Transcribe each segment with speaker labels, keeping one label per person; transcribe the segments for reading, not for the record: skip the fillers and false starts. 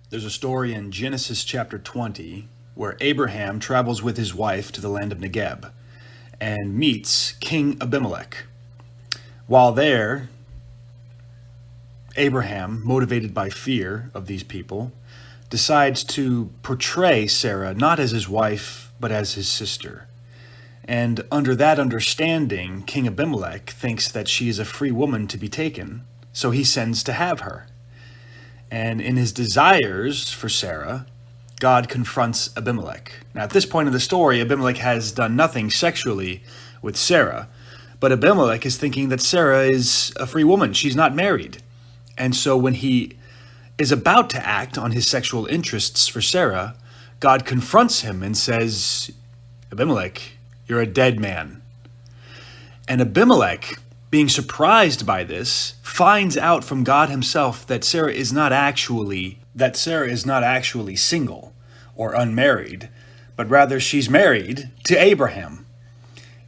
Speaker 1: There's a story in Genesis chapter 20 where Abraham travels with his wife to the land of Negeb and meets King Abimelech. While there, Abraham, motivated by fear of these people, decides to portray Sarah not as his wife, but as his sister. And under that understanding, King Abimelech thinks that she is a free woman to be taken, so he sends to have her. And in his desires for Sarah, God confronts Abimelech. Now, at this point in the story, Abimelech has done nothing sexually with Sarah, but Abimelech is thinking that Sarah is a free woman. She's not married. And so when he is about to act on his sexual interests for Sarah, God confronts him and says, Abimelech, you're a dead man. And Abimelech, being surprised by this, finds out from God himself that Sarah is not actually single or unmarried, but rather she's married to Abraham.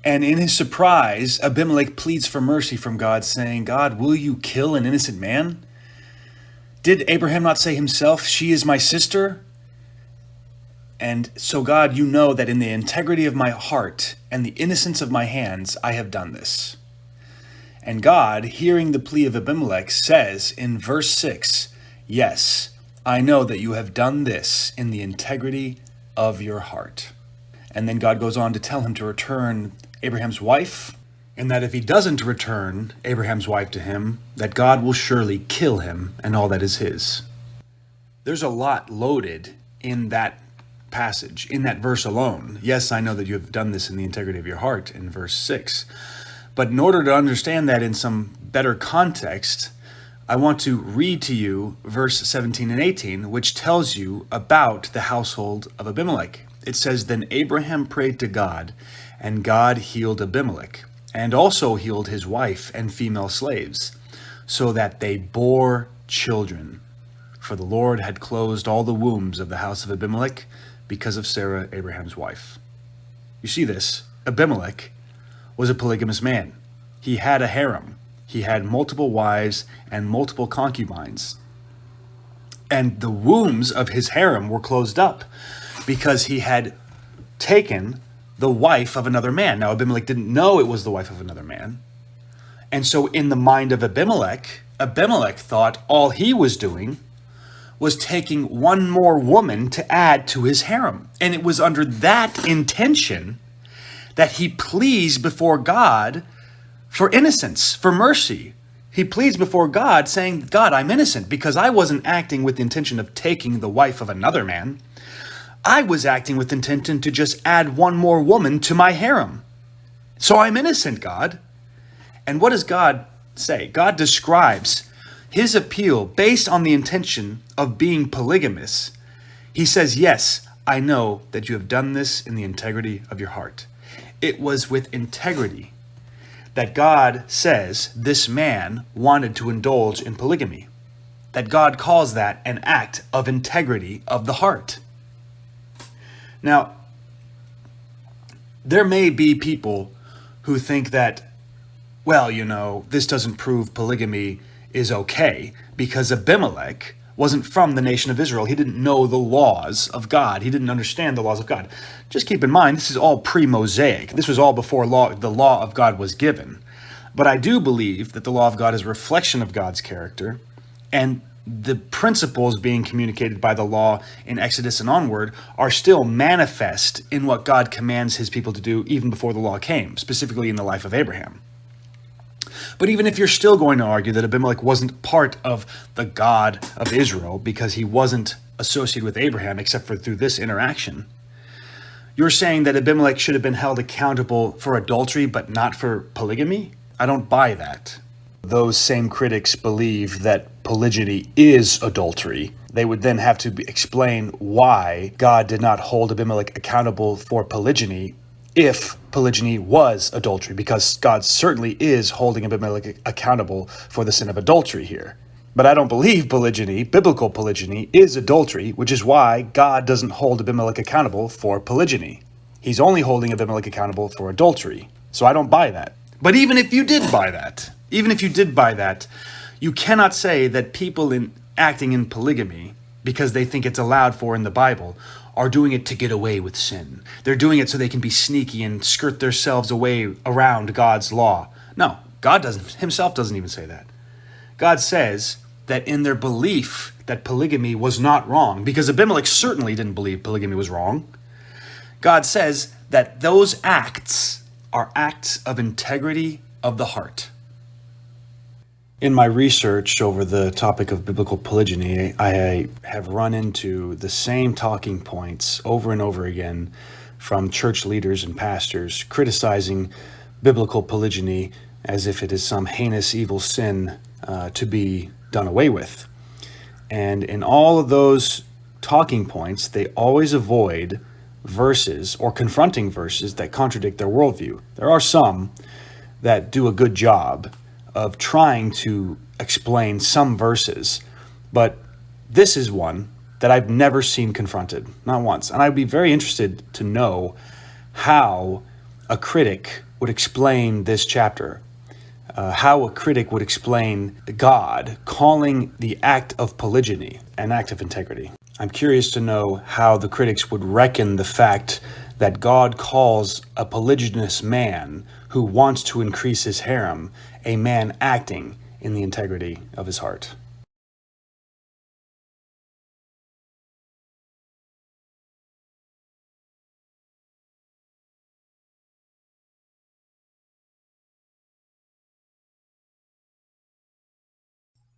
Speaker 1: And in his surprise, Abimelech pleads for mercy from God, saying, God, will you kill an innocent man? Did Abraham not say himself, she is my sister? And so God, you know that in the integrity of my heart and the innocence of my hands, I have done this. And God, hearing the plea of Abimelech, says in verse 6, yes, I know that you have done this in the integrity of your heart. And then God goes on to tell him to return Abraham's wife, and that if he doesn't return Abraham's wife to him, that God will surely kill him and all that is his. There's a lot loaded in that passage, in that verse alone. Yes, I know that you have done this in the integrity of your heart, in verse 6. But in order to understand that in some better context, I want to read to you verse 17 and 18, which tells you about the household of Abimelech. It says, then Abraham prayed to God, and God healed Abimelech, and also healed his wife and female slaves, so that they bore children. For the Lord had closed all the wombs of the house of Abimelech because of Sarah, Abraham's wife. You see this? Abimelech was a polygamous man. He had a harem. He had multiple wives and multiple concubines. And the wombs of his harem were closed up because he had taken the wife of another man. Now, Abimelech didn't know it was the wife of another man. And so in the mind of Abimelech, Abimelech thought all he was doing was taking one more woman to add to his harem. And it was under that intention that he pleads before God for innocence, for mercy. He pleads before God saying, God, I'm innocent because I wasn't acting with the intention of taking the wife of another man. I was acting with intention to just add one more woman to my harem. So I'm innocent, God. And what does God say? God describes his appeal based on the intention of being polygamous. He says, yes, I know that you have done this in the integrity of your heart. It was with integrity that God says this man wanted to indulge in polygamy. That God calls that an act of integrity of the heart. Now, there may be people who think that, well, this doesn't prove polygamy is okay because Abimelech wasn't from the nation of Israel. He didn't know the laws of God. He didn't understand the laws of God. Just keep in mind, this is all pre-Mosaic. This was all before the law of God was given. But I do believe that the law of God is a reflection of God's character, and the principles being communicated by the law in Exodus and onward are still manifest in what God commands his people to do even before the law came, specifically in the life of Abraham. But even if you're still going to argue that Abimelech wasn't part of the God of Israel because he wasn't associated with Abraham except for through this interaction, you're saying that Abimelech should have been held accountable for adultery but not for polygamy? I don't buy that. Those same critics believe that polygyny is adultery. They would then have to explain why God did not hold Abimelech accountable for polygyny if polygyny was adultery, because God certainly is holding Abimelech accountable for the sin of adultery here. But I don't believe polygyny, biblical polygyny, is adultery, which is why God doesn't hold Abimelech accountable for polygyny. He's only holding Abimelech accountable for adultery. So I don't buy that. But even if you did buy that, you cannot say that people acting in polygamy because they think it's allowed for in the Bible, are doing it to get away with sin. They're doing it so they can be sneaky and skirt themselves away around God's law. No, God himself doesn't even say that. God says that in their belief that polygamy was not wrong, because Abimelech certainly didn't believe polygamy was wrong, God says that those acts are acts of integrity of the heart. In my research over the topic of biblical polygyny, I have run into the same talking points over and over again from church leaders and pastors criticizing biblical polygyny as if it is some heinous evil sin to be done away with. And in all of those talking points, they always avoid verses or confronting verses that contradict their worldview. There are some that do a good job of trying to explain some verses, but this is one that I've never seen confronted, not once. And I'd be very interested to know how a critic would explain this chapter, how a critic would explain God calling the act of polygyny an act of integrity. I'm curious to know how the critics would reckon the fact that God calls a polygynous man who wants to increase his harem a man acting in the integrity of his heart.